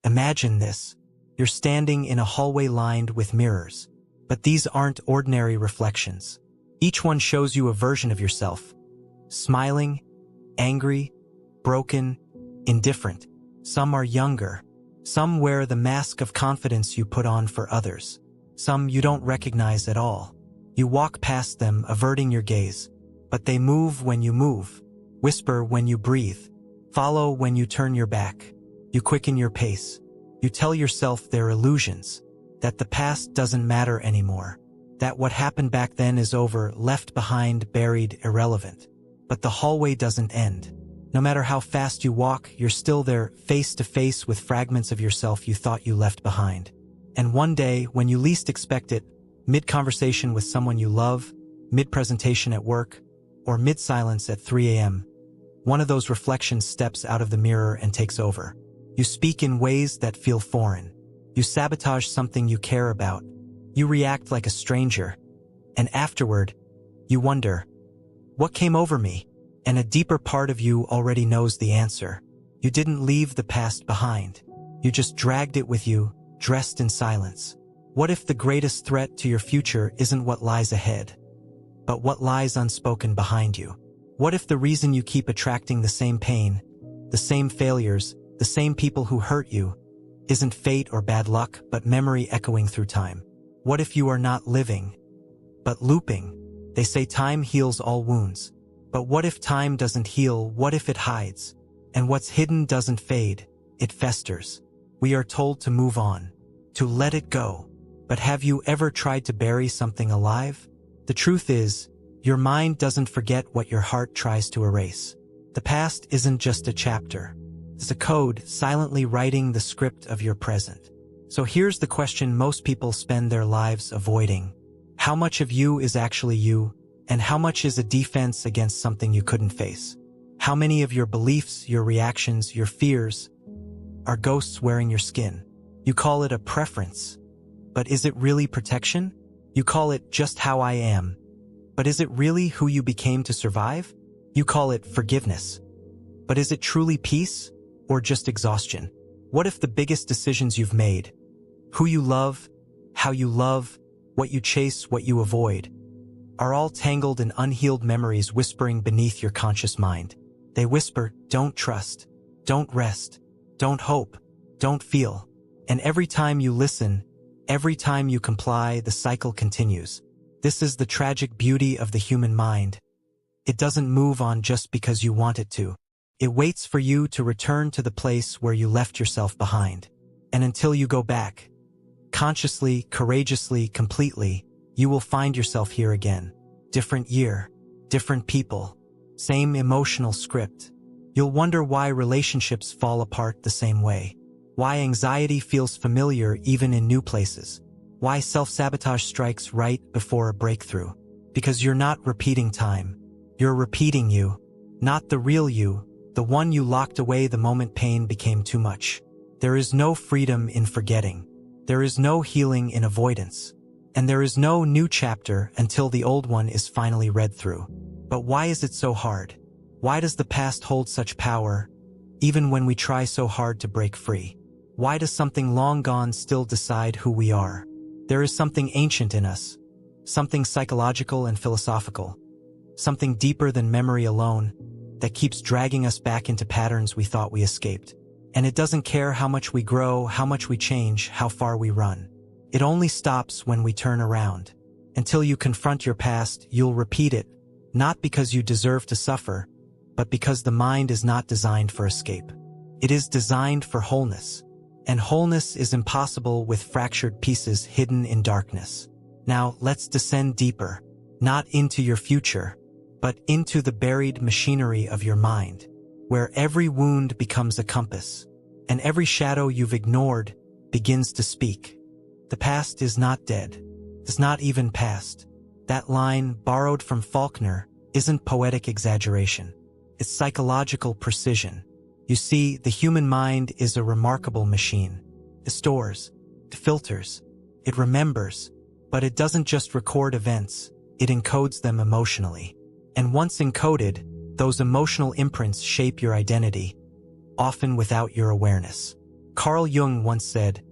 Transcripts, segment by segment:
Imagine this. You're standing in a hallway lined with mirrors. But these aren't ordinary reflections. Each one shows you a version of yourself. Smiling, angry, broken, indifferent. Some are younger. Some wear the mask of confidence you put on for others. Some you don't recognize at all. You walk past them, averting your gaze. But they move when you move, whisper when you breathe, follow when you turn your back. You quicken your pace. You tell yourself they're illusions, that the past doesn't matter anymore, that what happened back then is over, left behind, buried, irrelevant. But the hallway doesn't end. No matter how fast you walk, you're still there, face to face with fragments of yourself you thought you left behind. And one day, when you least expect it, mid-conversation with someone you love, mid-presentation at work, or mid-silence at 3 a.m., one of those reflections steps out of the mirror and takes over. You speak in ways that feel foreign. You sabotage something you care about. You react like a stranger. And afterward, you wonder, what came over me? And a deeper part of you already knows the answer. You didn't leave the past behind. You just dragged it with you, dressed in silence. What if the greatest threat to your future isn't what lies ahead, but what lies unspoken behind you? What if the reason you keep attracting the same pain, the same failures, the same people who hurt you, isn't fate or bad luck, but memory echoing through time? What if you are not living, but looping? They say time heals all wounds. But what if time doesn't heal? What if it hides? And what's hidden doesn't fade, it festers. We are told to move on, to let it go. But have you ever tried to bury something alive? The truth is, your mind doesn't forget what your heart tries to erase. The past isn't just a chapter. It's a code silently writing the script of your present. So here's the question most people spend their lives avoiding. How much of you is actually you, and how much is a defense against something you couldn't face? How many of your beliefs, your reactions, your fears are ghosts wearing your skin? You call it a preference, but is it really protection? You call it just how I am, but is it really who you became to survive? You call it forgiveness, but is it truly peace or just exhaustion? What if the biggest decisions you've made, who you love, how you love, what you chase, what you avoid, are all tangled in unhealed memories whispering beneath your conscious mind? They whisper, don't trust, don't rest, don't hope, don't feel. And every time you listen, every time you comply, the cycle continues. This is the tragic beauty of the human mind. It doesn't move on just because you want it to. It waits for you to return to the place where you left yourself behind. And until you go back, consciously, courageously, completely, you will find yourself here again. Different year, different people, same emotional script. You'll wonder why relationships fall apart the same way. Why anxiety feels familiar even in new places. Why self-sabotage strikes right before a breakthrough. Because you're not repeating time. You're repeating you. Not the real you, the one you locked away the moment pain became too much. There is no freedom in forgetting. There is no healing in avoidance. And there is no new chapter until the old one is finally read through. But why is it so hard? Why does the past hold such power, even when we try so hard to break free? Why does something long gone still decide who we are? There is something ancient in us, something psychological and philosophical, something deeper than memory alone that keeps dragging us back into patterns we thought we escaped. And it doesn't care how much we grow, how much we change, how far we run. It only stops when we turn around. Until you confront your past, you'll repeat it, not because you deserve to suffer, but because the mind is not designed for escape. It is designed for wholeness. And wholeness is impossible with fractured pieces hidden in darkness. Now, let's descend deeper, not into your future, but into the buried machinery of your mind, where every wound becomes a compass, and every shadow you've ignored begins to speak. The past is not dead. It's not even past. That line, borrowed from Faulkner, isn't poetic exaggeration. It's psychological precision. You see, the human mind is a remarkable machine. It stores, it filters, it remembers, but it doesn't just record events, it encodes them emotionally. And once encoded, those emotional imprints shape your identity, often without your awareness. Carl Jung once said,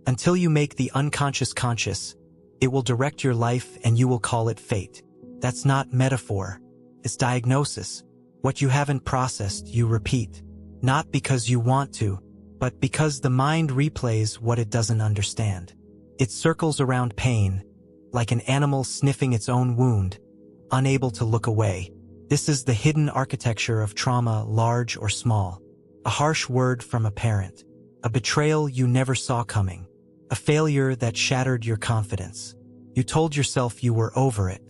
"Until you make the unconscious conscious, it will direct your life and you will call it fate." That's not metaphor. It's diagnosis. What you haven't processed, you repeat. Not because you want to, but because the mind replays what it doesn't understand. It circles around pain, like an animal sniffing its own wound, unable to look away. This is the hidden architecture of trauma, large or small. A harsh word from a parent. A betrayal you never saw coming. A failure that shattered your confidence. You told yourself you were over it,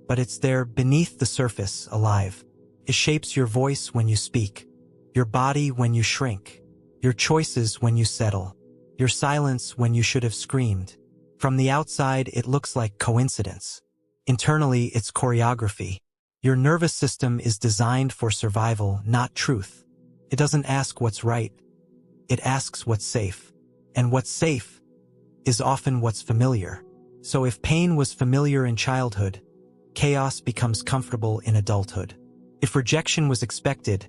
but it's there beneath the surface, alive. It shapes your voice when you speak, your body when you shrink, your choices when you settle, your silence when you should have screamed. From the outside, it looks like coincidence. Internally, it's choreography. Your nervous system is designed for survival, not truth. It doesn't ask what's right. It asks what's safe. And what's safe is often what's familiar. So if pain was familiar in childhood, chaos becomes comfortable in adulthood. If rejection was expected,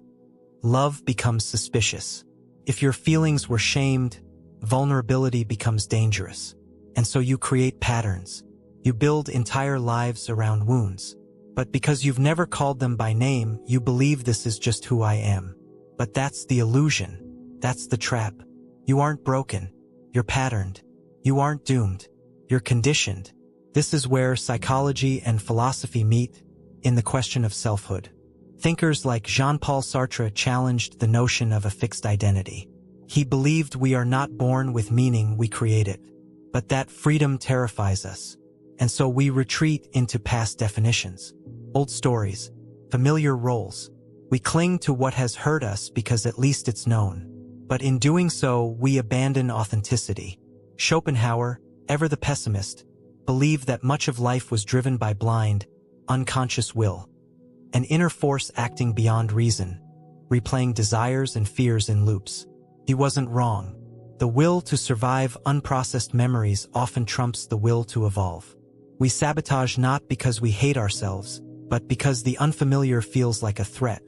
love becomes suspicious. If your feelings were shamed, vulnerability becomes dangerous. And so you create patterns. You build entire lives around wounds. But because you've never called them by name, you believe this is just who I am. But that's the illusion. That's the trap. You aren't broken. You're patterned. You aren't doomed. You're conditioned. This is where psychology and philosophy meet, in the question of selfhood. Thinkers like Jean-Paul Sartre challenged the notion of a fixed identity. He believed we are not born with meaning, we create it. But that freedom terrifies us. And so we retreat into past definitions, old stories, familiar roles. We cling to what has hurt us because at least it's known. But in doing so, we abandon authenticity. Schopenhauer, ever the pessimist, believed that much of life was driven by blind, unconscious will. An inner force acting beyond reason, replaying desires and fears in loops. He wasn't wrong. The will to survive unprocessed memories often trumps the will to evolve. We sabotage not because we hate ourselves, but because the unfamiliar feels like a threat.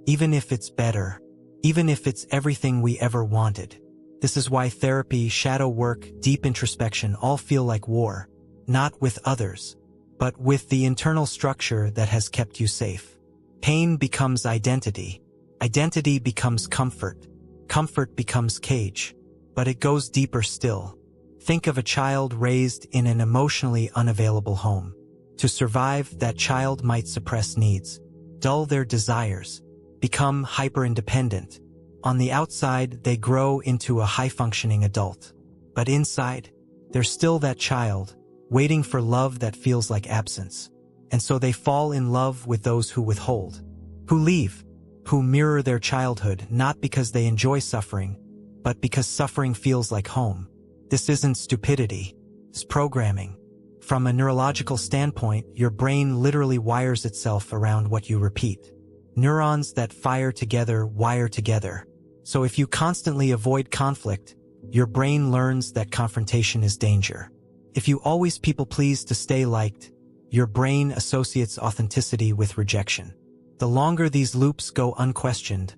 Even if it's better, even if it's everything we ever wanted. This is why therapy, shadow work, deep introspection all feel like war. Not with others, but with the internal structure that has kept you safe. Pain becomes identity. Identity becomes comfort. Comfort becomes cage. But it goes deeper still. Think of a child raised in an emotionally unavailable home. To survive, that child might suppress needs, dull their desires, become hyper-independent. On the outside, they grow into a high-functioning adult. But inside, there's still that child, waiting for love that feels like absence. And so they fall in love with those who withhold, who leave, who mirror their childhood, not because they enjoy suffering, but because suffering feels like home. This isn't stupidity, it's programming. From a neurological standpoint, your brain literally wires itself around what you repeat. Neurons that fire together wire together. So if you constantly avoid conflict, your brain learns that confrontation is danger. If you always people please to stay liked, your brain associates authenticity with rejection. The longer these loops go unquestioned,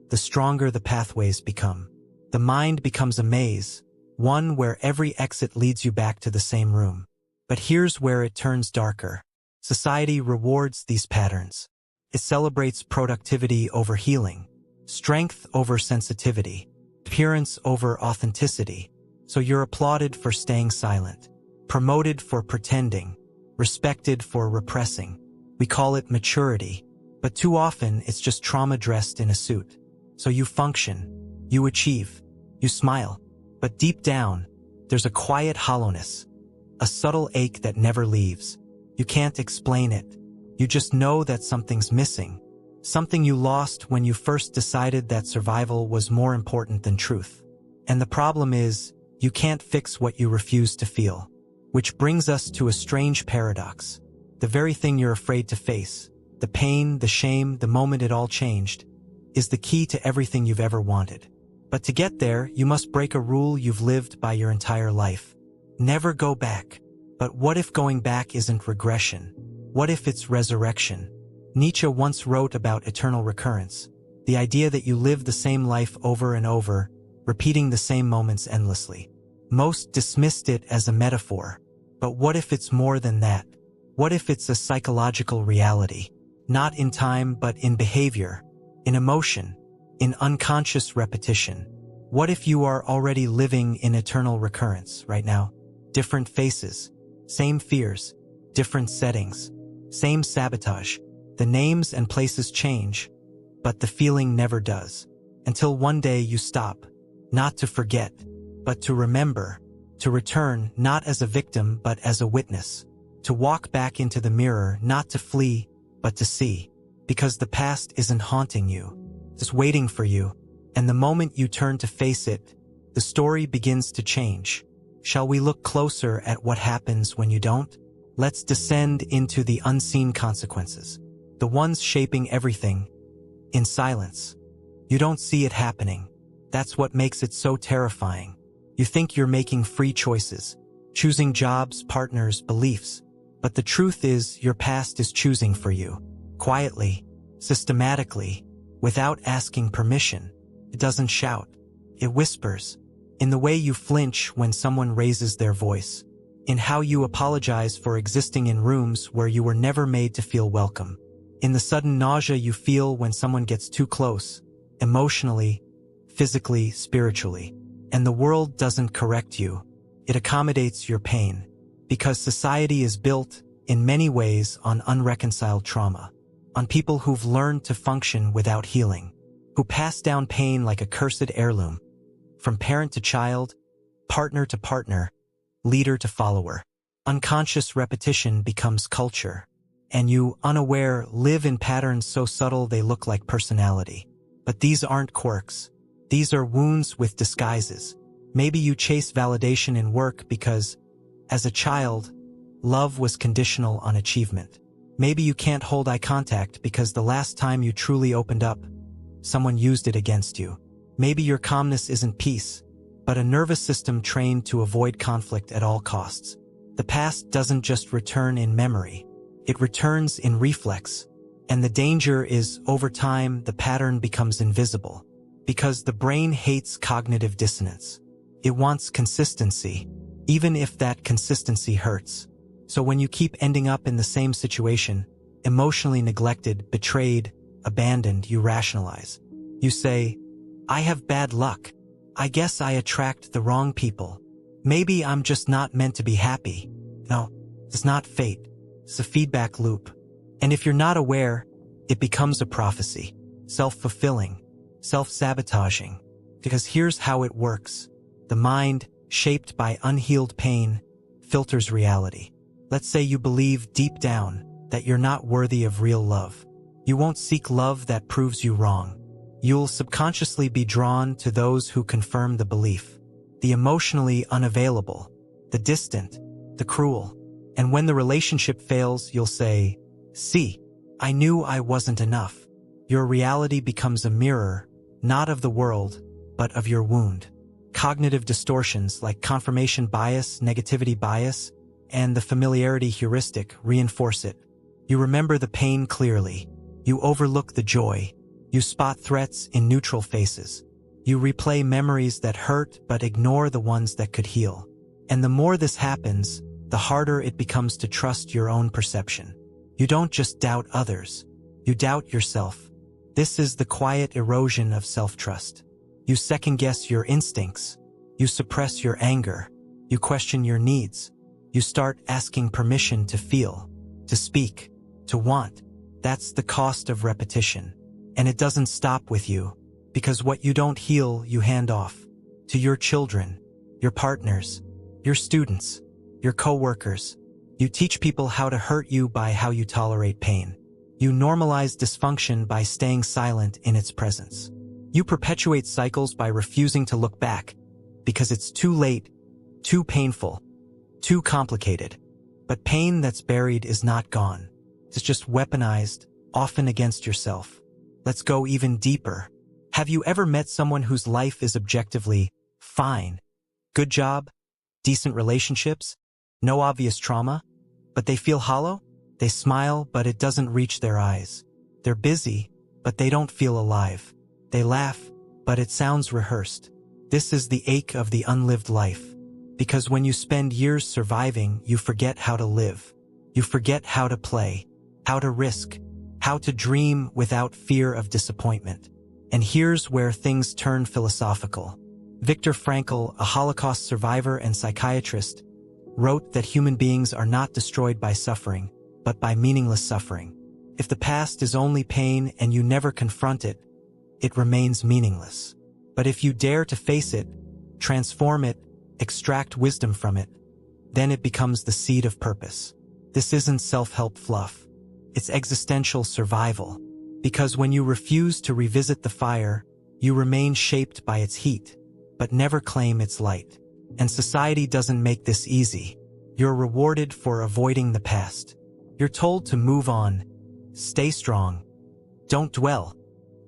the stronger the pathways become. The mind becomes a maze, one where every exit leads you back to the same room. But here's where it turns darker. Society rewards these patterns. It celebrates productivity over healing, strength over sensitivity, appearance over authenticity. So you're applauded for staying silent, promoted for pretending, respected for repressing. We call it maturity, but too often it's just trauma dressed in a suit. So you function, you achieve, you smile, but deep down, there's a quiet hollowness, a subtle ache that never leaves. You can't explain it. You just know that something's missing, something you lost when you first decided that survival was more important than truth. And the problem is, you can't fix what you refuse to feel. Which brings us to a strange paradox. The very thing you're afraid to face, the pain, the shame, the moment it all changed, is the key to everything you've ever wanted. But to get there, you must break a rule you've lived by your entire life. Never go back. But what if going back isn't regression? What if it's resurrection? Nietzsche once wrote about eternal recurrence, the idea that you live the same life over and over, repeating the same moments endlessly. Most dismissed it as a metaphor. But what if it's more than that? What if it's a psychological reality? Not in time, but in behavior, in emotion, in unconscious repetition. What if you are already living in eternal recurrence right now? Different faces, same fears, different settings, same sabotage. The names and places change, but the feeling never does. Until one day you stop, not to forget, but to remember, to return not as a victim but as a witness, to walk back into the mirror not to flee, but to see, because the past isn't haunting you, just waiting for you, and the moment you turn to face it, the story begins to change. Shall we look closer at what happens when you don't? Let's descend into the unseen consequences, the ones shaping everything, in silence. You don't see it happening. That's what makes it so terrifying. You think you're making free choices, choosing jobs, partners, beliefs, but the truth is your past is choosing for you, quietly, systematically, without asking permission. It doesn't shout. It whispers, in the way you flinch when someone raises their voice, in how you apologize for existing in rooms where you were never made to feel welcome, in the sudden nausea you feel when someone gets too close, emotionally, physically, spiritually. And the world doesn't correct you. It accommodates your pain, because society is built, in many ways, on unreconciled trauma, on people who've learned to function without healing, who pass down pain like a cursed heirloom, from parent to child, partner to partner, leader to follower. Unconscious repetition becomes culture, and you, unaware, live in patterns so subtle they look like personality. But these aren't quirks. These are wounds with disguises. Maybe you chase validation in work because, as a child, love was conditional on achievement. Maybe you can't hold eye contact because the last time you truly opened up, someone used it against you. Maybe your calmness isn't peace, but a nervous system trained to avoid conflict at all costs. The past doesn't just return in memory. It returns in reflex. And the danger is, over time, the pattern becomes invisible. Because the brain hates cognitive dissonance. It wants consistency, even if that consistency hurts. So when you keep ending up in the same situation, emotionally neglected, betrayed, abandoned, you rationalize. You say, I have bad luck. I guess I attract the wrong people. Maybe I'm just not meant to be happy. No, it's not fate. It's a feedback loop. And if you're not aware, it becomes a prophecy, self-fulfilling, self-sabotaging. Because here's how it works. The mind, shaped by unhealed pain, filters reality. Let's say you believe deep down that you're not worthy of real love. You won't seek love that proves you wrong. You'll subconsciously be drawn to those who confirm the belief, the emotionally unavailable, the distant, the cruel. And when the relationship fails, you'll say, see, I knew I wasn't enough. Your reality becomes a mirror, not of the world, but of your wound. Cognitive distortions like confirmation bias, negativity bias, and the familiarity heuristic reinforce it. You remember the pain clearly. You overlook the joy. You spot threats in neutral faces. You replay memories that hurt but ignore the ones that could heal. And the more this happens, the harder it becomes to trust your own perception. You don't just doubt others. You doubt yourself. This is the quiet erosion of self-trust. You second-guess your instincts. You suppress your anger. You question your needs. You start asking permission to feel, to speak, to want. That's the cost of repetition. And it doesn't stop with you, because what you don't heal, you hand off to your children, your partners, your students, your coworkers. You teach people how to hurt you by how you tolerate pain. You normalize dysfunction by staying silent in its presence. You perpetuate cycles by refusing to look back, because it's too late, too painful, too complicated. But pain that's buried is not gone. It's just weaponized, often against yourself. Let's go even deeper. Have you ever met someone whose life is objectively fine? Good job, decent relationships, no obvious trauma, but they feel hollow? They smile, but it doesn't reach their eyes. They're busy, but they don't feel alive. They laugh, but it sounds rehearsed. This is the ache of the unlived life. Because when you spend years surviving, you forget how to live. You forget how to play, how to risk, how to dream without fear of disappointment. And here's where things turn philosophical. Viktor Frankl, a Holocaust survivor and psychiatrist, wrote that human beings are not destroyed by suffering, but by meaningless suffering. If the past is only pain and you never confront it, it remains meaningless. But if you dare to face it, transform it, extract wisdom from it, then it becomes the seed of purpose. This isn't self-help fluff. It's existential survival. Because when you refuse to revisit the fire, you remain shaped by its heat, but never claim its light. And society doesn't make this easy. You're rewarded for avoiding the past. You're told to move on, stay strong, don't dwell.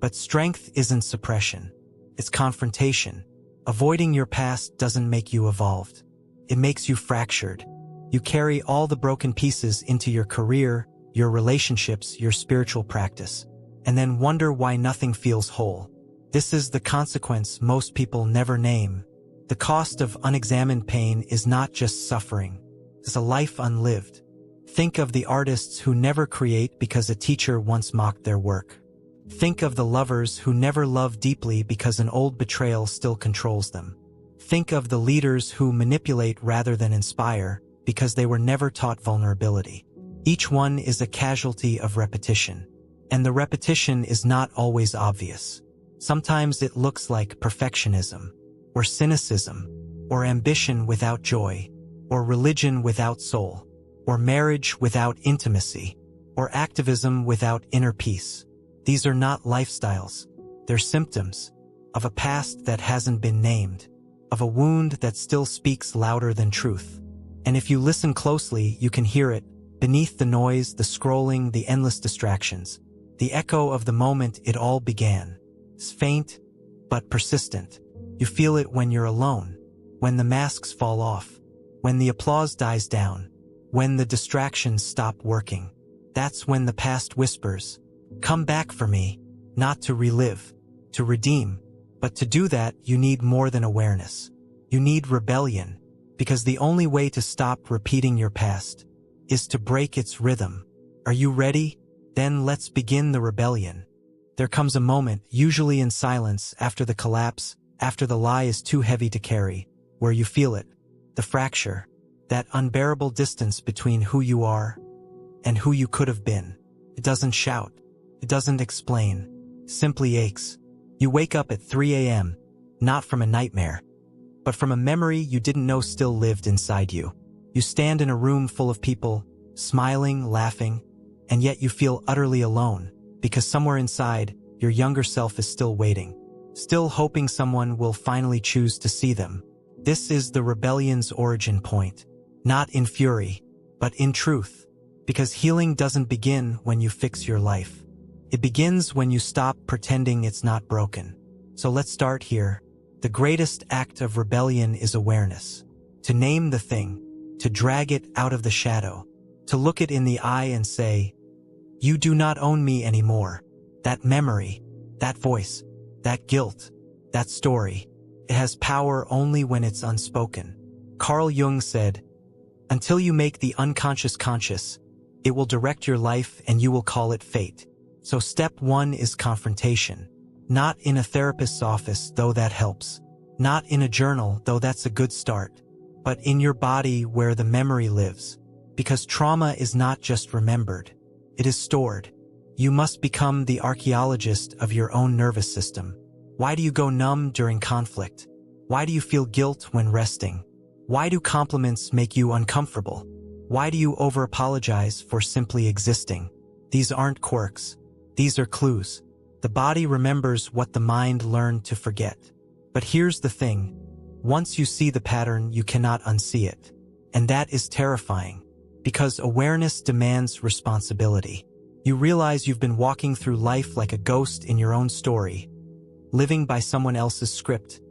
But strength isn't suppression. It's confrontation. Avoiding your past doesn't make you evolved. It makes you fractured. You carry all the broken pieces into your career, your relationships, your spiritual practice, and then wonder why nothing feels whole. This is the consequence most people never name. The cost of unexamined pain is not just suffering. It's a life unlived. Think of the artists who never create because a teacher once mocked their work. Think of the lovers who never love deeply because an old betrayal still controls them. Think of the leaders who manipulate rather than inspire because they were never taught vulnerability. Each one is a casualty of repetition. And the repetition is not always obvious. Sometimes it looks like perfectionism, or cynicism, or ambition without joy, or religion without soul, or marriage without intimacy, or activism without inner peace. These are not lifestyles. They're symptoms of a past that hasn't been named, of a wound that still speaks louder than truth. And if you listen closely, you can hear it, beneath the noise, the scrolling, the endless distractions, the echo of the moment it all began. It's faint, but persistent. You feel it when you're alone, when the masks fall off, when the applause dies down, when the distractions stop working. That's when the past whispers, "Come back for me," not to relive, to redeem. But to do that, you need more than awareness. You need rebellion, because the only way to stop repeating your past is to break its rhythm. Are you ready? Then let's begin the rebellion. There comes a moment, usually in silence, after the collapse, after the lie is too heavy to carry, where you feel it, the fracture, that unbearable distance between who you are and who you could have been. It doesn't shout. It doesn't explain. Simply aches. You wake up at 3 a.m., not from a nightmare, but from a memory you didn't know still lived inside you. You stand in a room full of people, smiling, laughing, and yet you feel utterly alone, because somewhere inside, your younger self is still waiting, still hoping someone will finally choose to see them. This is the rebellion's origin point, not in fury, but in truth, because healing doesn't begin when you fix your life. It begins when you stop pretending it's not broken. So let's start here. The greatest act of rebellion is awareness. To name the thing, to drag it out of the shadow, to look it in the eye and say, "You do not own me anymore." That memory, that voice, that guilt, that story, it has power only when it's unspoken. Carl Jung said, "Until you make the unconscious conscious, it will direct your life and you will call it fate." So step one is confrontation. Not in a therapist's office, though that helps. Not in a journal, though that's a good start. But in your body where the memory lives. Because trauma is not just remembered. It is stored. You must become the archaeologist of your own nervous system. Why do you go numb during conflict? Why do you feel guilt when resting? Why do compliments make you uncomfortable? Why do you over-apologize for simply existing? These aren't quirks. These are clues. The body remembers what the mind learned to forget. But here's the thing. Once you see the pattern, you cannot unsee it. And that is terrifying. Because awareness demands responsibility. You realize you've been walking through life like a ghost in your own story, living by someone else's script,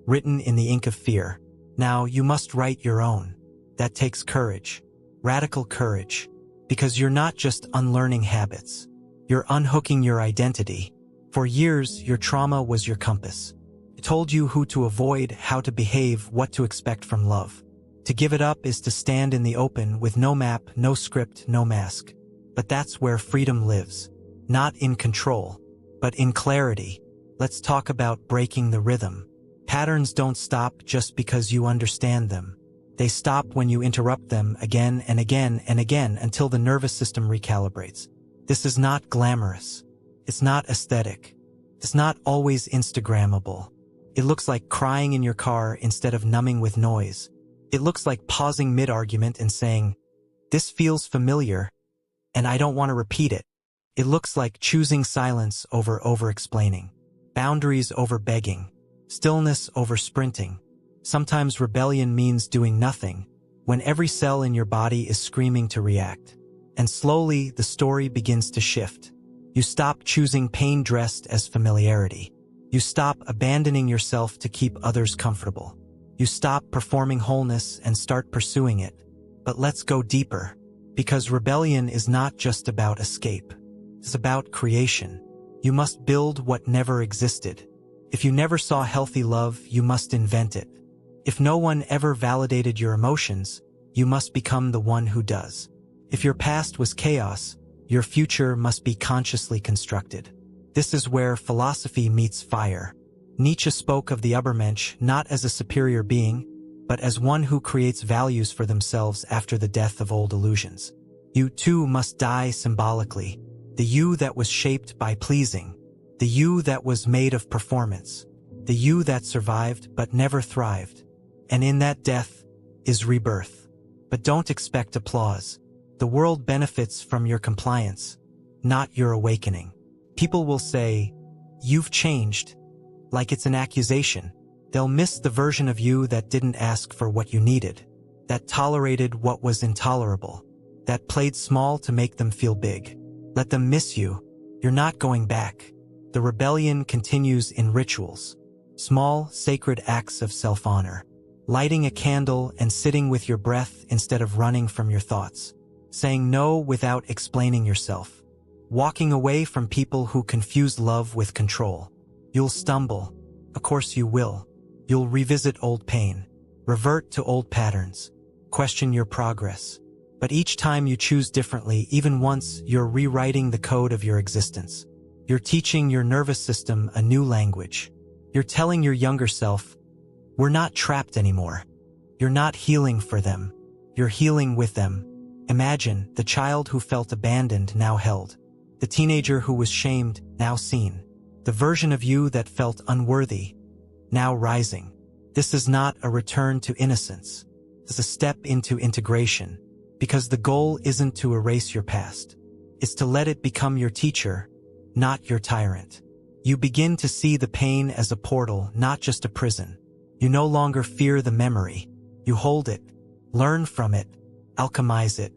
written in the ink of fear. Now you must write your own. That takes courage. Radical courage. Because you're not just unlearning habits. You're unhooking your identity. For years, your trauma was your compass. It told you who to avoid, how to behave, what to expect from love. To give it up is to stand in the open with no map, no script, no mask. But that's where freedom lives. Not in control, but in clarity. Let's talk about breaking the rhythm. Patterns don't stop just because you understand them. They stop when you interrupt them again and again and again until the nervous system recalibrates. This is not glamorous. It's not aesthetic. It's not always Instagrammable. It looks like crying in your car instead of numbing with noise. It looks like pausing mid-argument and saying, "This feels familiar, and I don't want to repeat it." It looks like choosing silence over over-explaining, boundaries over begging, stillness over sprinting. Sometimes rebellion means doing nothing, when every cell in your body is screaming to react. And slowly, the story begins to shift. You stop choosing pain dressed as familiarity. You stop abandoning yourself to keep others comfortable. You stop performing wholeness and start pursuing it. But let's go deeper, because rebellion is not just about escape. It's about creation. You must build what never existed. If you never saw healthy love, you must invent it. If no one ever validated your emotions, you must become the one who does. If your past was chaos, your future must be consciously constructed. This is where philosophy meets fire. Nietzsche spoke of the Übermensch not as a superior being, but as one who creates values for themselves after the death of old illusions. You too must die symbolically. The you that was shaped by pleasing. The you that was made of performance. The you that survived but never thrived. And in that death is rebirth. But don't expect applause. The world benefits from your compliance, not your awakening. People will say, "You've changed," like it's an accusation. They'll miss the version of you that didn't ask for what you needed, that tolerated what was intolerable, that played small to make them feel big. Let them miss you. You're not going back. The rebellion continues in rituals, small, sacred acts of self-honor, lighting a candle and sitting with your breath instead of running from your thoughts, saying no without explaining yourself, walking away from people who confuse love with control. You'll stumble. Of course you will. You'll revisit old pain, revert to old patterns, question your progress. But each time you choose differently, even once, you're rewriting the code of your existence. You're teaching your nervous system a new language. You're telling your younger self, "We're not trapped anymore." You're not healing for them. You're healing with them. Imagine the child who felt abandoned now held. The teenager who was shamed now seen. The version of you that felt unworthy now rising. This is not a return to innocence. It's a step into integration, because the goal isn't to erase your past. It's to let it become your teacher, not your tyrant. You begin to see the pain as a portal, not just a prison. You no longer fear the memory. You hold it, learn from it, alchemize it.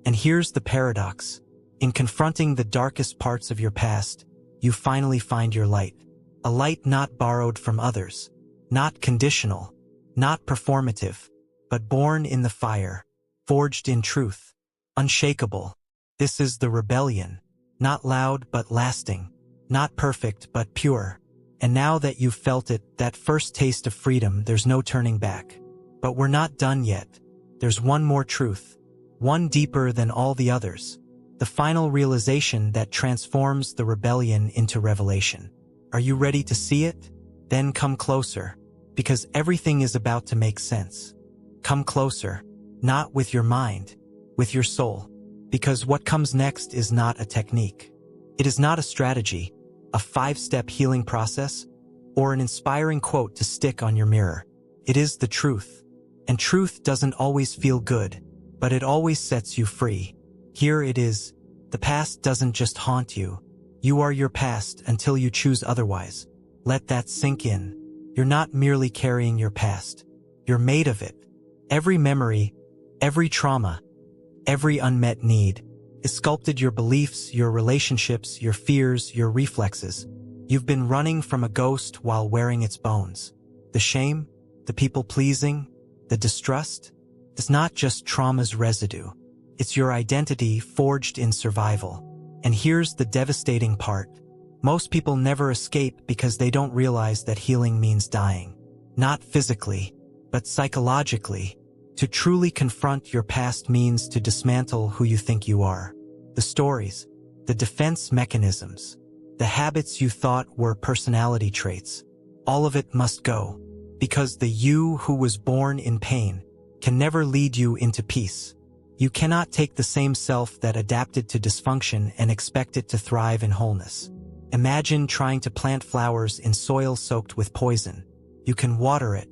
And here's the paradox. In confronting the darkest parts of your past, you finally find your light. A light not borrowed from others, not conditional, not performative, but born in the fire, forged in truth, unshakable. This is the rebellion, not loud but lasting, not perfect but pure. And now that you've felt it, that first taste of freedom, there's no turning back. But we're not done yet. There's one more truth, one deeper than all the others. The final realization that transforms the rebellion into revelation. Are you ready to see it? Then come closer, because everything is about to make sense. Come closer, not with your mind, with your soul, because what comes next is not a technique. It is not a strategy, a 5-step healing process, or an inspiring quote to stick on your mirror. It is the truth. And truth doesn't always feel good, but it always sets you free. Here it is. The past doesn't just haunt you. You are your past until you choose otherwise. Let that sink in. You're not merely carrying your past. You're made of it. Every memory, every trauma, every unmet need is sculpted your beliefs, your relationships, your fears, your reflexes. You've been running from a ghost while wearing its bones. The shame, the people-pleasing, the distrust, it's not just trauma's residue. It's your identity forged in survival. And here's the devastating part. Most people never escape because they don't realize that healing means dying. Not physically, but psychologically. To truly confront your past means to dismantle who you think you are. The stories, the defense mechanisms, the habits you thought were personality traits. All of it must go, because the you who was born in pain can never lead you into peace. You cannot take the same self that adapted to dysfunction and expect it to thrive in wholeness. Imagine trying to plant flowers in soil soaked with poison. You can water it,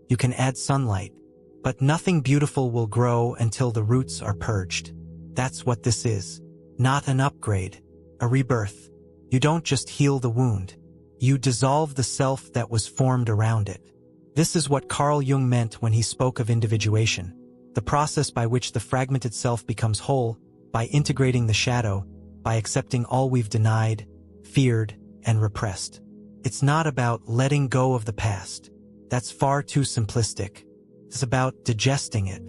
you can add sunlight, but nothing beautiful will grow until the roots are purged. That's what this is. Not an upgrade, a rebirth. You don't just heal the wound. You dissolve the self that was formed around it. This is what Carl Jung meant when he spoke of individuation, the process by which the fragmented self becomes whole, by integrating the shadow, by accepting all we've denied, feared, and repressed. It's not about letting go of the past. That's far too simplistic. It's about digesting it,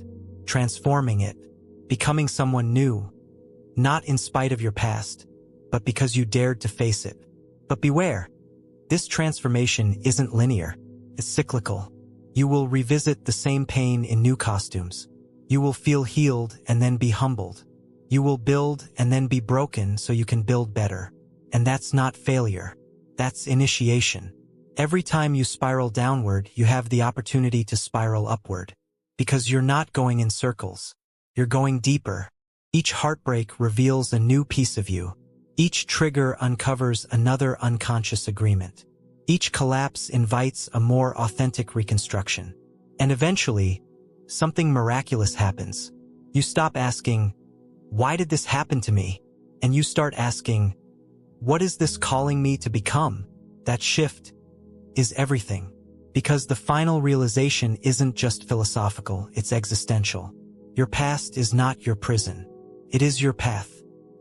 transforming it, becoming someone new, not in spite of your past, but because you dared to face it. But beware, this transformation isn't linear, it's cyclical. You will revisit the same pain in new costumes. You will feel healed and then be humbled. You will build and then be broken so you can build better. And that's not failure. That's initiation. Every time you spiral downward, you have the opportunity to spiral upward. Because you're not going in circles. You're going deeper. Each heartbreak reveals a new piece of you. Each trigger uncovers another unconscious agreement. Each collapse invites a more authentic reconstruction. And eventually, something miraculous happens. You stop asking, "Why did this happen to me?" And you start asking, "What is this calling me to become?" That shift is everything. Because the final realization isn't just philosophical, it's existential. Your past is not your prison. It is your path.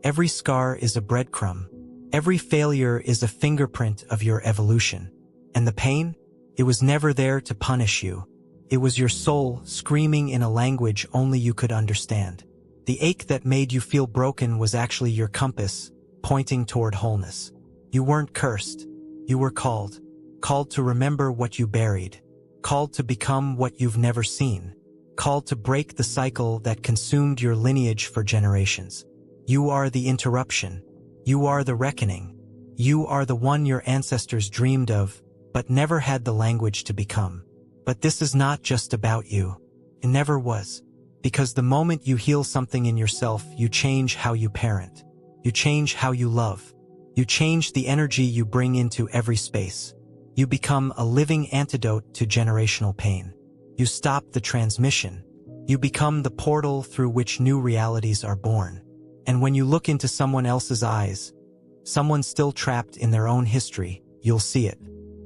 Every scar is a breadcrumb. Every failure is a fingerprint of your evolution. And the pain? It was never there to punish you. It was your soul screaming in a language only you could understand. The ache that made you feel broken was actually your compass, pointing toward wholeness. You weren't cursed. You were called. Called to remember what you buried. Called to become what you've never seen. Called to break the cycle that consumed your lineage for generations. You are the interruption. You are the reckoning. You are the one your ancestors dreamed of, but never had the language to become. But this is not just about you. It never was. Because the moment you heal something in yourself, you change how you parent. You change how you love. You change the energy you bring into every space. You become a living antidote to generational pain. You stop the transmission. You become the portal through which new realities are born. And when you look into someone else's eyes, someone still trapped in their own history, you'll see it.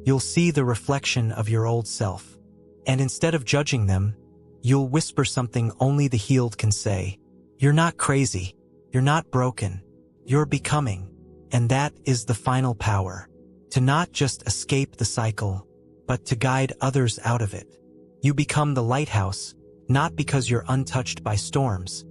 You'll see the reflection of your old self. And instead of judging them, you'll whisper something only the healed can say. You're not crazy. You're not broken. You're becoming. And that is the final power. To not just escape the cycle, but to guide others out of it. You become the lighthouse, not because you're untouched by storms,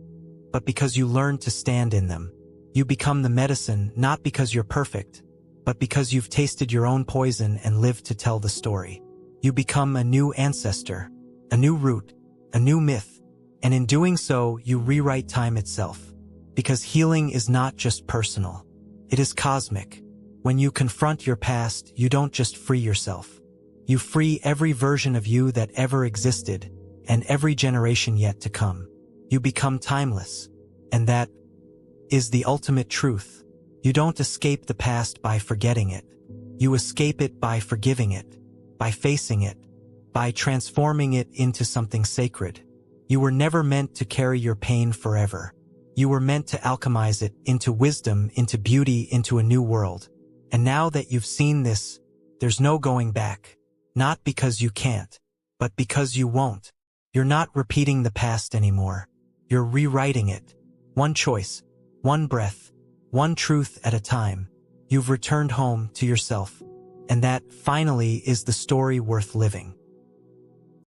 but because you learn to stand in them. You become the medicine, not because you're perfect, but because you've tasted your own poison and lived to tell the story. You become a new ancestor, a new root, a new myth, and in doing so, you rewrite time itself. Because healing is not just personal. It is cosmic. When you confront your past, you don't just free yourself. You free every version of you that ever existed, and every generation yet to come. You become timeless. And that is the ultimate truth. You don't escape the past by forgetting it. You escape it by forgiving it, by facing it, by transforming it into something sacred. You were never meant to carry your pain forever. You were meant to alchemize it into wisdom, into beauty, into a new world. And now that you've seen this, there's no going back. Not because you can't, but because you won't. You're not repeating the past anymore. You're rewriting it. One choice, one breath, one truth at a time. You've returned home to yourself. And that, finally, is the story worth living.